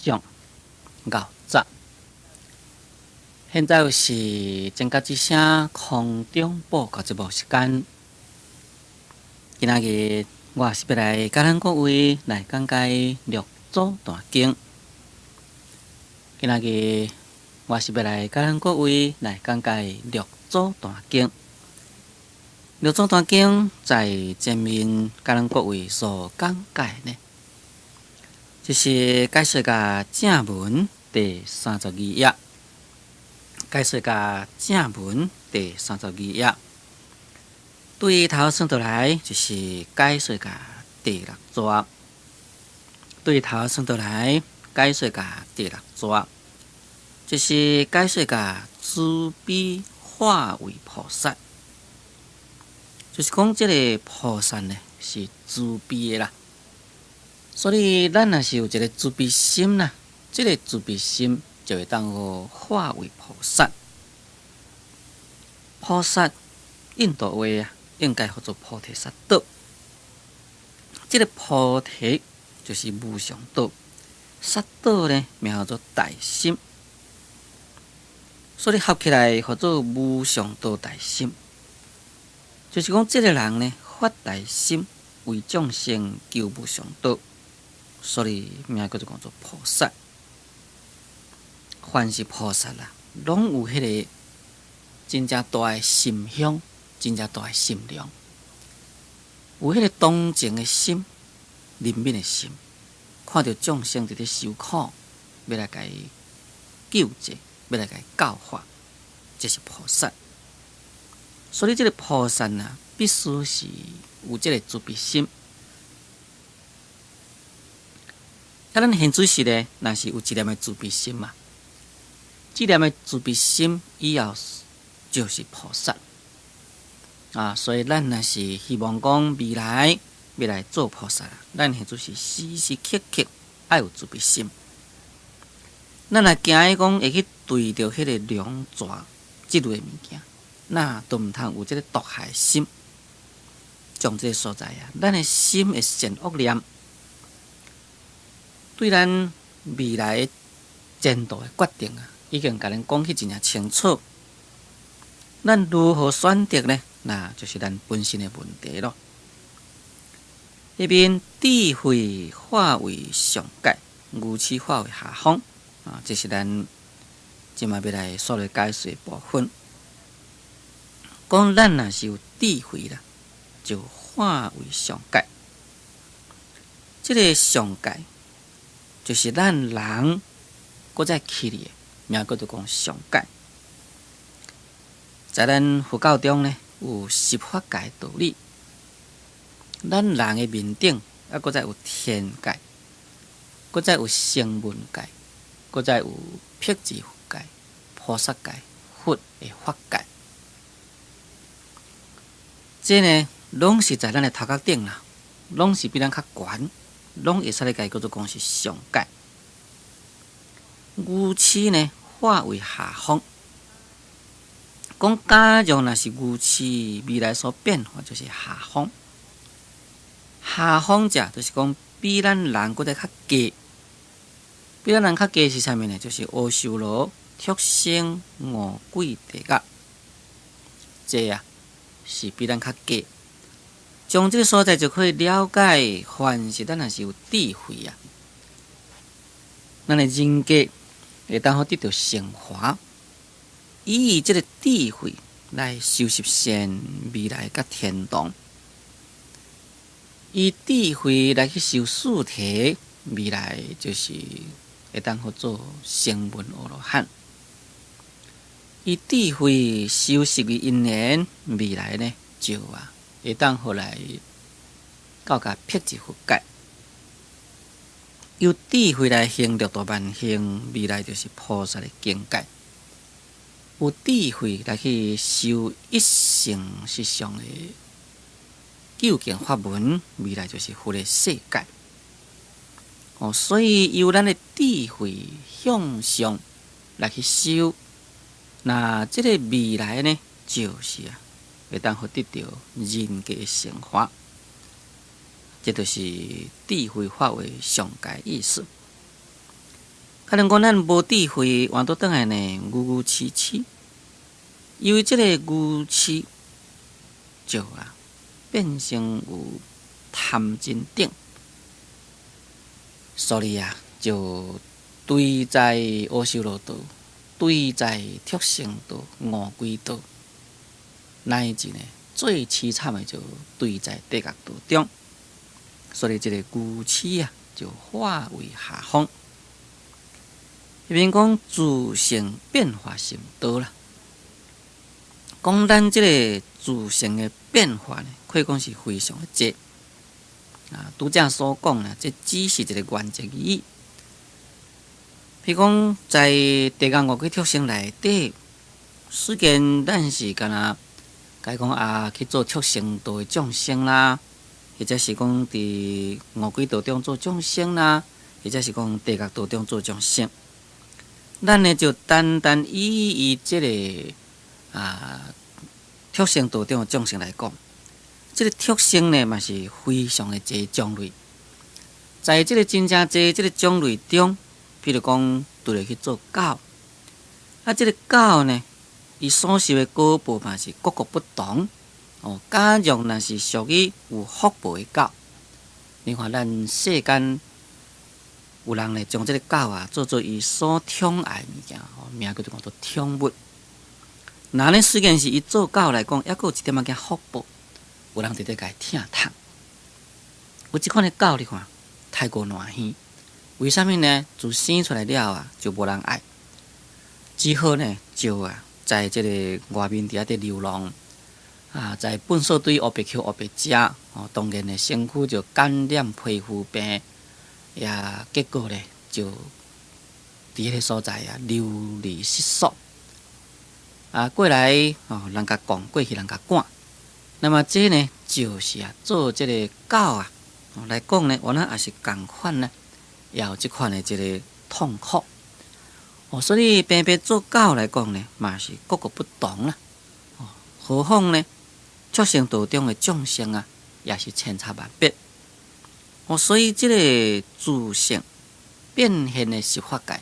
上熬早。现在又是正甲之声空中报告节目时间。今仔日我是要来甲咱各位来讲解六祖坛经。今仔日我是要来甲咱各位来讲解六祖坛经。六祖坛经在前面甲咱各位所讲解呢，就是解说甲正文第32页。解说甲正文第32页，对头算倒来就是解说甲第六节。对头算倒来解说甲第六节，就是解说甲慈悲化为菩萨。就是讲这个菩萨呢是慈悲的啦，所以咱若是有一个慈悲心啦，这个慈悲心就会当互化为菩萨。菩萨印度话啊，应该叫做菩提萨埵。这个菩提就是无上道，萨埵呢名叫做大心，所以合起来叫做无上道大心。就是讲，这个人呢发大心，为众生求无上道，所以名叫做菩萨。凡是菩萨啦，拢有迄个真正大的心胸，真正大的心量，有迄个同情的心、怜悯的心，看到众生伫咧受苦，要来甲伊救济，要来甲伊教化，这是菩萨。所以，这个菩萨啊，必须是有这个慈悲心。咱现主时呢，若是有一念的慈悲心嘛。这念的慈悲心以后就是菩萨啊，所以咱若是希望讲未来要来做菩萨，咱现就是时时刻刻要有慈悲心。咱若惊伊讲会去对着迄个龙蛇即类物件，那都毋通有这个毒害心。从这个所在啊，咱的心会善恶念，对咱未来前途的决定啊，已经甲咱讲起真正清楚。咱如何选择呢？那就是咱本身的问题咯。迄边智慧化为上界，愚痴化为下风啊，这是咱即马要来所来解说部分。讲咱若是有智慧啦，就化为上界。这个上界就是咱人搁再起哩的，名叫做讲上界。在咱佛教中呢，有十法界道理。咱人的面顶，搁再有天界，搁再有声闻界，搁再有辟支佛界、菩萨界、佛的法界。这呢，拢是在咱的头壳顶啦，拢是比咱较悬，拢会使来解叫做讲是上界。愚痴呢，化为下风。讲假如若是愚痴，未来所变化就是下风。下风者就是讲比咱人搁再较低，比咱人较低是啥物呢？就是阿修罗、畜生、恶鬼、地狱，这啊是比咱较低。从这个所在就可以了解，凡是咱若是有智慧啊，咱的人格会当好得到升华。以这个智慧来修习善未来甲天堂，以智慧来去修四体，未来就是会当好做声闻阿罗汉。以智慧修习的因缘，未来呢就会当好来到达辟支佛界。有智慧来行六道万行，未来就是菩萨的境界。有智慧来去修一生实相的究竟法门，未来就是佛的世界。所以由咱的智慧向上来去修，那这个未来呢，就是会当好得到人格的升华。这就是智慧化为上界意思。可能讲咱无智慧，换倒转来呢，牛痴痴。因为即个牛痴就变成有贪真顶，所以就对在阿修罗道，对在畜生道、恶鬼道，乃至呢最凄惨的就对在地狱道中。所以这个牛痴就化为下风。迄边讲自性变化心道啦，讲咱这个自性的变化呢，可以讲是非常的多。拄则所讲啦，这只是一个原则而已。譬如讲，在地狱恶鬼畜生内底，虽然咱是干若甲伊讲去做畜生道的众生啦，或者是讲伫恶鬼道中做众生啦，或者是讲地狱道中做众生，咱呢就单单以这个畜生道中的众生来讲，这个畜生呢嘛是非常的多种类，在这个真正多这个种类中，譬如讲对来去做狗，这个狗呢，伊所受的果报嘛是各个不同。假如若是属于有福报的狗，你看咱世间有人呢将这个狗做伊所宠爱物件，名叫做宠物。那呢虽然是伊做狗来讲，还佫有一点仔福报，有人直直甲伊疼痛。有即款的狗，你看太过暖喜。为什么呢？自生出来了就无人爱，只好呢就在这个外面伫咧流浪在粪扫堆黑白捡黑白食当然呢身躯就感染皮肤病，结果呢就伫迄个所在流离失所过来人甲讲，过去人甲赶。那么这呢就是做这个狗来讲呢，原来也是同款呢。也有即款的一个痛苦所以偏偏做狗来讲呢，嘛是各个不同啦何况呢，畜生道中的众生也是千差万别所以这个自性变现的十法界，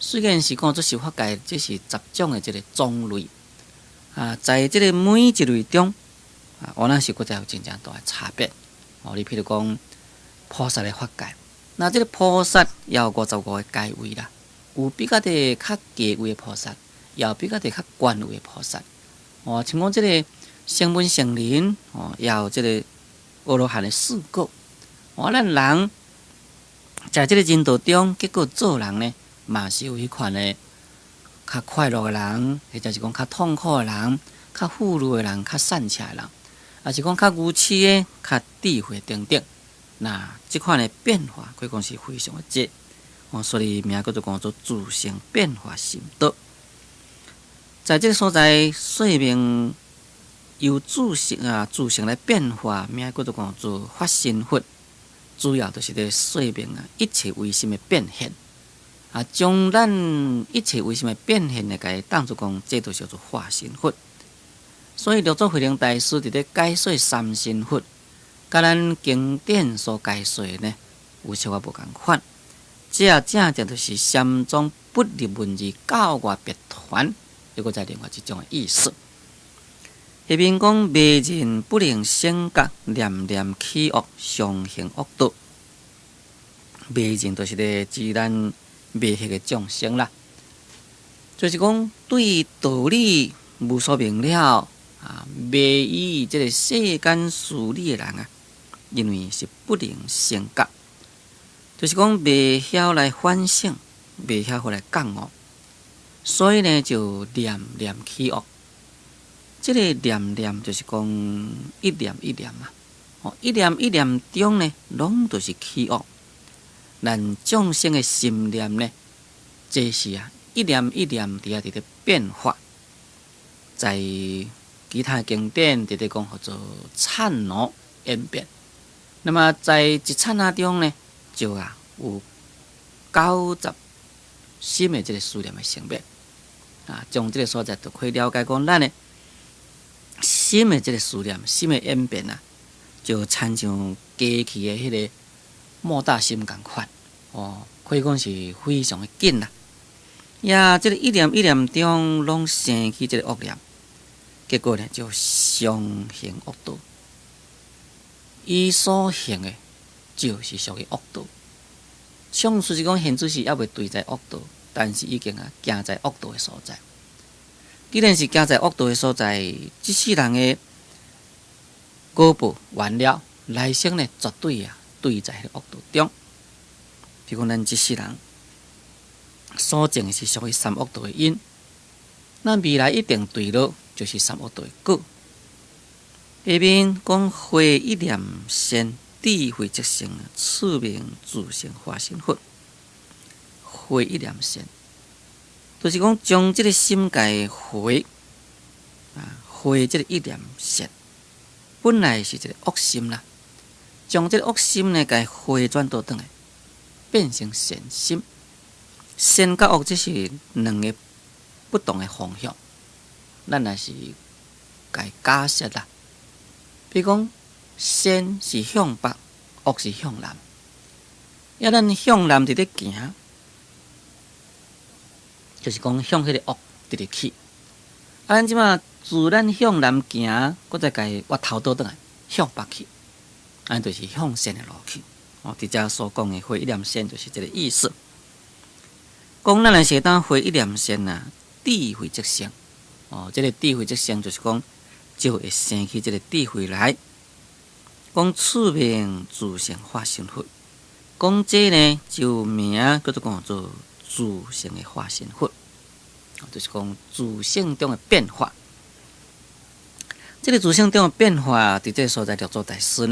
虽然是讲做十法界，这是10种的这个种类在这个每一类中原来是搁再有真正大的差别你譬如讲菩萨的法界。那这个菩萨也有55个阶位啦，有比较的较低位的菩萨，也有比较的较高位的菩萨。像讲这个声闻乘人也有这个阿罗汉的4果。咱人在这个人道中，结果做人呢，嘛是有迄款的较快乐的人，或者是讲较痛苦的人，较富裕的人，较善巧的人，也是讲较愚痴的，较智慧等等。那这款的变化，可以讲是非常的多所以名叫做自性变化心道。在这个所在，说明由自性来变化，名叫做法身佛。主要就是在说明一切唯心的变现将咱一切唯心的变现呢，甲伊当作讲，这就叫做化身佛。所以六祖慧能大师伫咧解说三身佛。甲咱经典所解说呢，有小可无共款。这正就是禅宗不入文字教外别传，又搁再另外一种的意思。迄边讲迷人不能性觉，念念起恶，相行恶道。迷人就是咧指咱迷惑的众生啦，就是讲对道理无所明了迷于这个世间事理的人因为是不能性觉，就是讲未晓来反省，未晓来觉悟，所以呢就念念起恶。这个念念就是讲一念一念一念一念中呢，拢都是起恶。咱众生的心念呢，这是一念一念伫咧变化，在其他经典伫咧讲叫做刹那演变。那么在一刹那中呢，就有90心的这个思念的生灭从这个所在就可以了解讲，咱的心的这个思念、心的演变就亲像机器的迄个莫大心共款可以讲是非常的紧啦。也即个一念一念中，拢生起即个恶念，结果呢就相行恶道。伊所行的，就是属于恶道。像虽是讲现主是还未对在恶道，但是已经行在恶道的所在。既然是行在恶道的所在，即世人的果报完了，来生呢绝对对在迄个恶道中。比如咱即世人所种的是属于三恶道的因，咱未来一定对落就是三恶道的果。下面讲花一念善，智慧即成，次名自性化身佛。花一念善，就是讲将即个心界花花即个一念善，本来是一个恶心啦，将即个恶心呢，甲花转倒转来，变成善心。善甲恶这是两个不同的方向，咱也是甲假设啦。比如讲，善是向北，恶是向南。要咱向南伫咧行，就是讲向迄个恶直直去。咱即马自咱向南行，搁再甲伊挖头倒转来向北去，安就是向善的路去。伫遮所讲的花一念善，就是这个意思。讲咱若是当花一念善智慧即成。这个智慧即成，就是讲就会生起这个智慧来。讲次名自性化身佛，讲这呢就名叫做讲做自性的化身佛，就是讲自性中的变化。这个自性中的变化，伫这所在叫做大师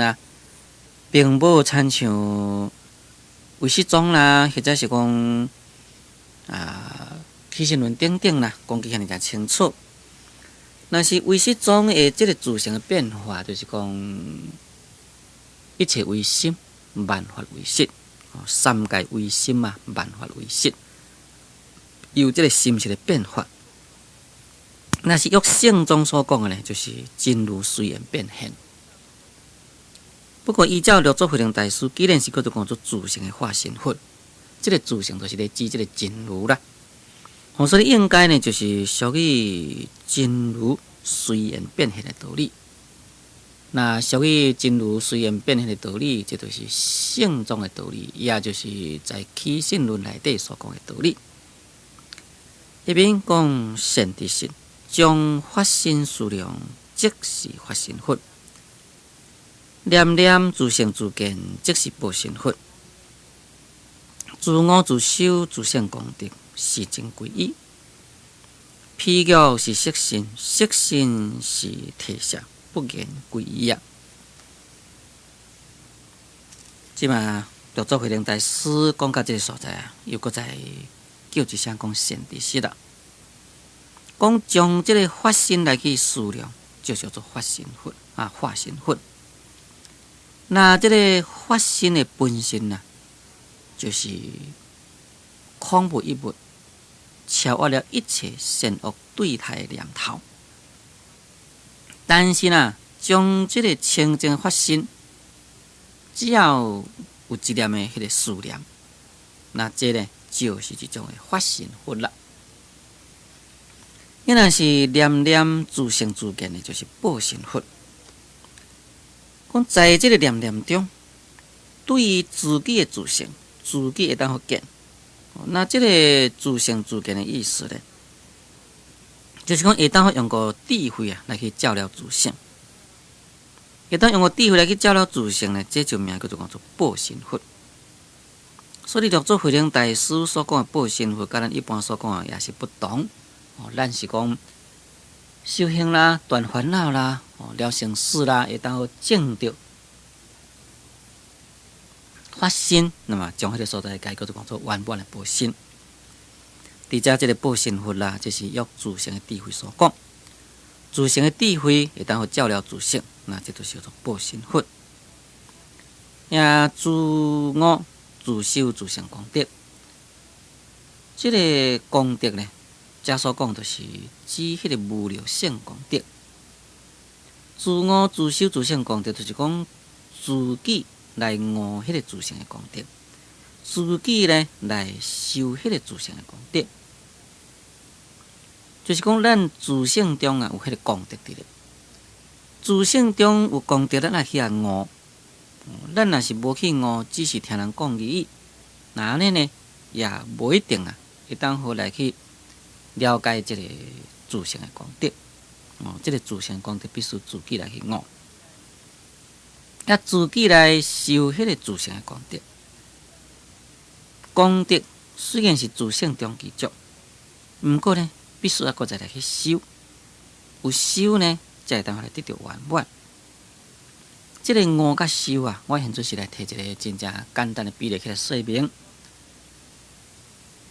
并无参像唯识宗啦，或者是讲起信论等等啦，讲起遐尼诚清楚。若是唯识宗的这个自性的变化，就是讲一切唯心，万法唯识，三界唯心万法唯识，由这个心识的变化。若是约圣宗所讲的呢，就是真如随缘变现。不过依照六祖慧能大师，既然是叫做讲做自性的化身佛，这个自性就是咧指这个真如啦。所以应该呢，就是属于真如随缘变现的道理。那属于真如随缘变现的道理，这就是圣宗的道理，也就是在起信论内底所讲的道理。一边讲善知识，将发心思量，即是发心佛。念念自性自见，即是报身佛。自我自修，自性功德，是真归依。譬喻是色心，色心是体色，不言归依即嘛，六祖慧能大师讲到这个所在又搁再叫一声讲善知识啦。讲将这个发心来去思量，就叫做发心佛化身佛。那这个发心的本身就是空无一物，超越了一切善恶对待的念头。但是将这个清净发心，只要有一念的迄个思念，那这呢就是一种的发心佛啦。若是念念自性自见的，就是报身佛。讲在这个念念中，对于自己的自性，自己会当发见。那这个自性自见的意思呢，就是讲会当用个智慧来去照料自性。会当用个智慧来去照料自性呢，这就名叫做讲做报身佛。所以六祖慧能大师所讲的报身佛，甲咱一般所讲的也是不同。咱是讲修行啦、断烦恼啦、了生死啦，会当证到发心，那么将迄个所在改叫做讲做圆满的报身。伫遮这个报身佛啦，这是约自性的智慧所讲。自性的智慧会当照料自性，那这就是叫做报身佛。自我自修自性功德，这个功德呢？遮所讲就是指迄个无量性功德。自我自修自性功德，就是讲自己来悟迄个自性的功德。自己呢来修迄个自性的功德，就是讲咱自性中有迄个功德伫咧。自性中有功德，咱来去悟。咱若是无去悟，只是听人讲语，那安尼呢，也无一定会当好来去了解这个自性的功德。这个自性功德必须自己来去悟，自己来修迄个自性的功德。功德虽然是自性中其足，毋过呢，必须搁再来去修。有修呢，才会当来得到圆满。这个悟甲修我现在是来提一个真正简单的比例起来说明。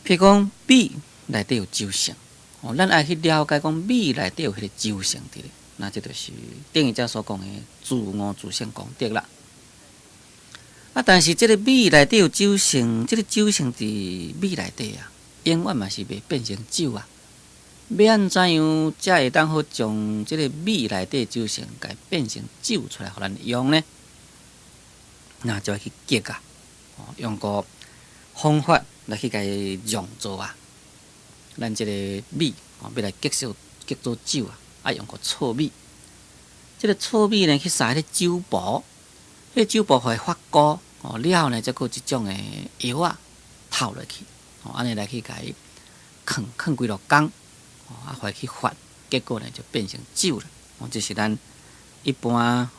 譬如讲米内底有周性，咱爱去了解讲米内底有迄个周性伫咧，那这就是等于遮所讲的自悟自性功德啦。但是这个米内底有酒性，这个酒性伫米内底永远嘛是袂变成酒要安怎样才会当好将这个米内底酒性改变成酒出来，互咱用呢？那就要去结用个方法来去甲伊酿造咱这个米要来结做酒用个糙米。这个糙米呢，去撒迄个酒煲。迄酒煲会发高了呢，再搁即种的药透落去安尼来去甲伊放几落工会去发，结果呢就变成酒了这是咱一般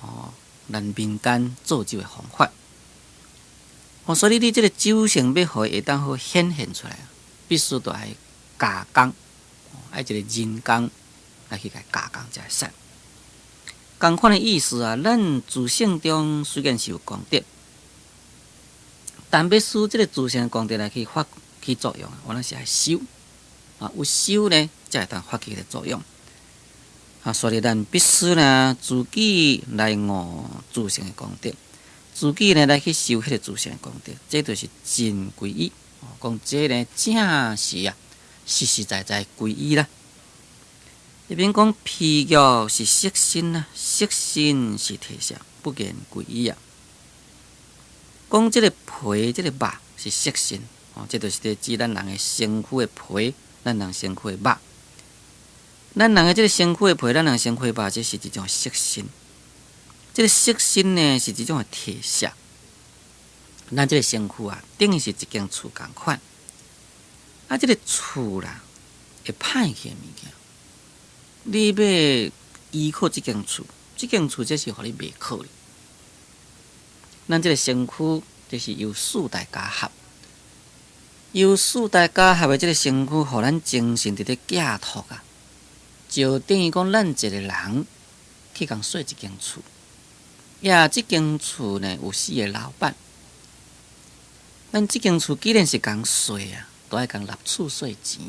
咱民间做酒的方法所以你这个酒性要互会当好显现出来，必须都爱加工爱一个人工来去甲加工才会使。同款的意思咱自性中虽然是有功德，但要使这个自性的功德来去发起作用，我们是爱修有修呢，才会当发起的作用所以咱必须呢自己来悟自性的功德，自己呢来去修迄个自性的功德，这就是真皈依讲这呢正是实实在在皈依啦。一边讲皮肉是色身色身是体相，不见归依讲这个皮，这个肉是色身这就是在指咱人的身躯的皮，咱人身躯的肉。咱人的这个身躯的皮，咱人身躯的肉，这是一种色身。这个色身呢，是一种的体相。咱这个身躯等于是一间厝共款。这个厝啦，会歹去的物件。你要依靠这间厝，这间厝这是互你袂靠的。咱这个身躯，这是由四大加合，由四大加合的这个身躯，互咱精神伫咧寄托就等于讲咱一个人去共说一间厝，这间厝呢有4个老板，咱这间厝既然是共说都爱共纳厝税钱。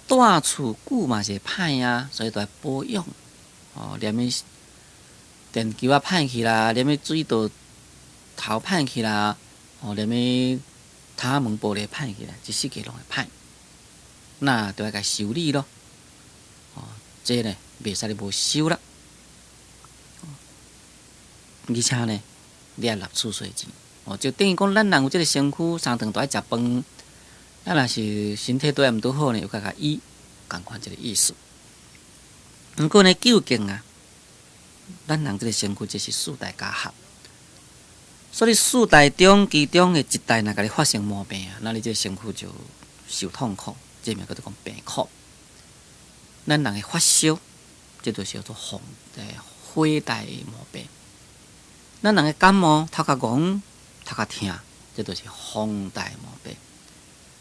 大厝久嘛是歹所以都要保养连伊电球歹去啦，连伊水道头歹去啦连伊塔门玻璃歹去啦，一世界拢会歹，那都要甲修理咯这呢袂使你无修啦而且呢你要纳厝税钱就等于讲咱人有这个身躯三顿都爱食饭，咱若是身体对毋拄好呢，又甲医，共款这个意思。不过呢，究竟咱人这个身躯这是四大加合，所以四大中其中的一大若甲你发生毛病那你这个身躯就受痛苦，这名叫做讲病苦。咱人的发烧，这就是叫做火大的毛病。咱人的感冒，头壳戆，头壳痛，这就是风大的毛病。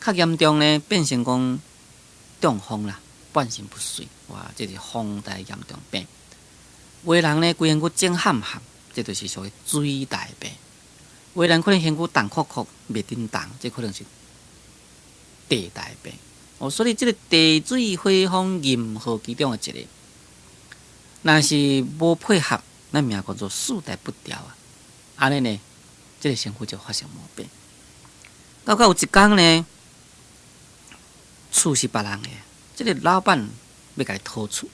较严重呢，变成讲中风啦，半身不遂，这是风大严重病。有的人呢，规身躯肿喊喊，这就是属于水大病。有的人可能身躯重哭哭，袂振动，这可能是地大病。所以这个地水火风任何其中的一个，若是无配合，咱名叫做四大不调安尼呢，这个身躯就发生毛病。到有一天呢，厝是别人的，这个老板要甲你讨厝，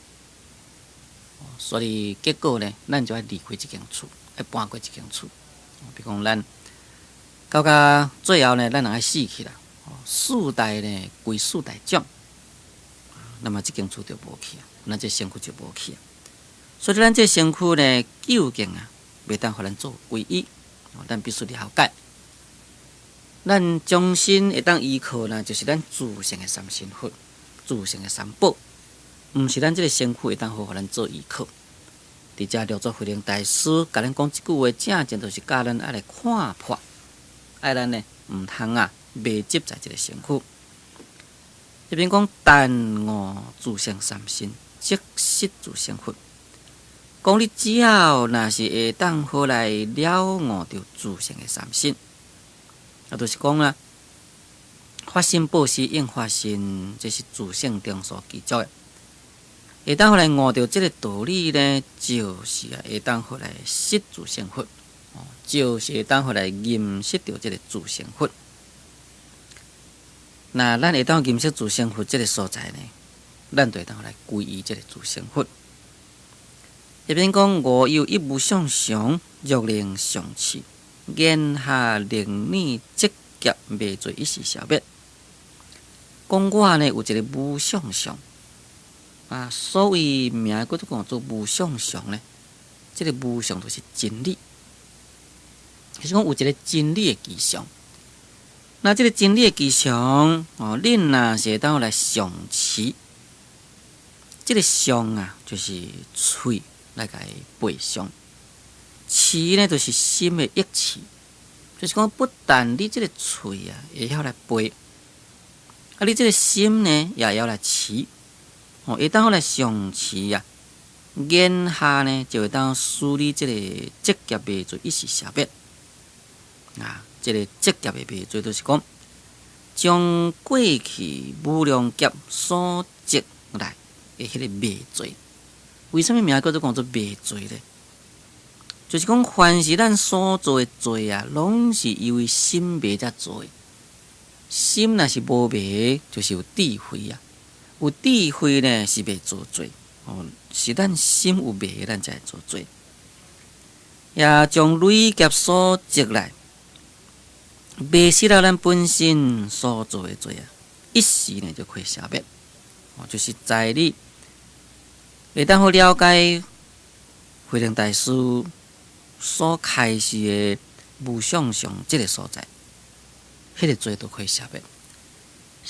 所以结果呢，咱就要离开这间厝，要搬过这间厝。比如讲，咱到甲最后呢，咱人爱死去啦，四代呢归四代种，那么这间厝就无去啊，咱这身躯就无去啊。所以咱这身躯呢，究竟啊，袂当互咱做皈依，咱必须了解。咱终身会当依靠呢，就是咱自性的三身佛、自性的三宝，毋是咱这个身躯会当互咱做依靠。伫遮六祖慧能大师甲咱讲一句话，正正就是教咱爱来看破，爱咱呢毋通啊迷执在这个身躯。这边讲但我自性三身，即失自性佛。讲你只要若是会当好来了悟着自性的三身，就是讲啦，发心报施应发心，这是自性中所具足的。会当好来悟着这个道理呢，就是会当好来识自性佛，就是会当好来认识着这个自性佛。那咱会当认识自性佛这个所在呢，咱就会当好来皈依这个自性佛。这边讲我有一无相常，欲令上次，言下令你积劫未罪一时消灭。讲我呢有一个无相常。所谓名叫做无相常呢，这个无相就是真理，就是讲有一个真理的基相。那这个真理的基相，恁若是会当来上持，这个相啊，就是喙来甲伊背上，持呢就是心的意持，就是讲不但你这个喙啊会晓来背，你这个心呢也要来持。会当好来上持啊，言下呢就会当使你这个积劫未罪一时消灭。这个积劫的未罪，就是讲将过去无量劫所积来的迄个未罪。为什么名叫做未罪呢？就是讲凡是咱所做的罪啊，拢是因为心未才做的。心若是无昧，就是有智慧啊。有智慧呢是袂做罪，是咱心有昧，咱才会做罪。也将累劫所积来，未失了咱本身所做的罪啊，一时呢就可以消灭。就是在你会当好了解慧能大师所开示的无相常这个所在，迄个罪都可以消灭。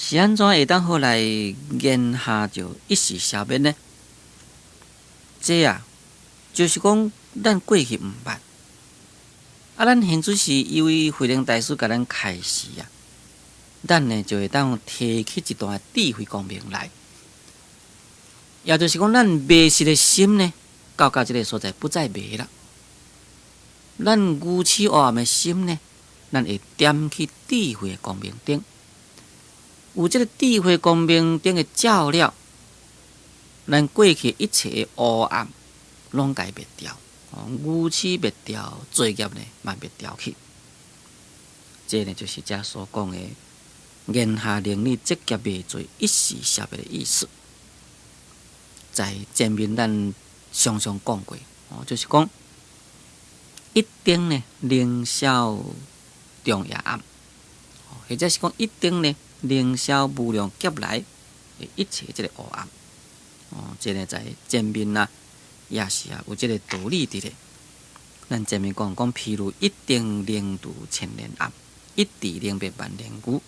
是安怎会当好来言下就一时消灭呢？这啊，就是讲咱过去毋捌，咱现在是因为慧能大师甲咱开示啊，咱呢就会当提起一段智慧光明来，也就是讲咱迷失的心呢，到这个所在不再迷了。咱愚痴黑暗的心呢，咱会点起智慧的光明灯。有这个智慧光明灯的照料，咱过去一切的黑暗拢解灭掉，愚痴灭掉，罪孽呢嘛灭掉去。这呢就是遮所讲的言下令你积劫未罪一时消灭的意思。在前面咱常常讲过，就是讲一定呢凌霄中夜暗，或者是讲一定呢。凌霄无量劫来的一切这个黑暗，这个在前面啊，也是有这个道理伫咧。咱前面讲，譬如一定凌度千年暗，一地凌灭万年孤。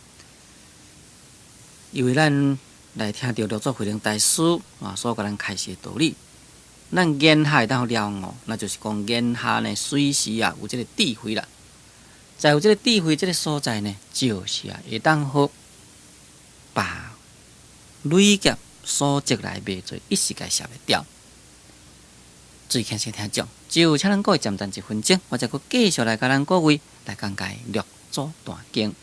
因为咱来听到六祖慧能大师所甲咱开示的道理，咱言下会当了悟，那就是讲言下呢随时有这个智慧啦。在有这个智慧这个所在呢，就是会当好。把累劫所积来未罪一时解消灭掉。最近先听讲，就请咱各位暂暂一分钟，我再继续来甲咱各位来讲解六祖坛经。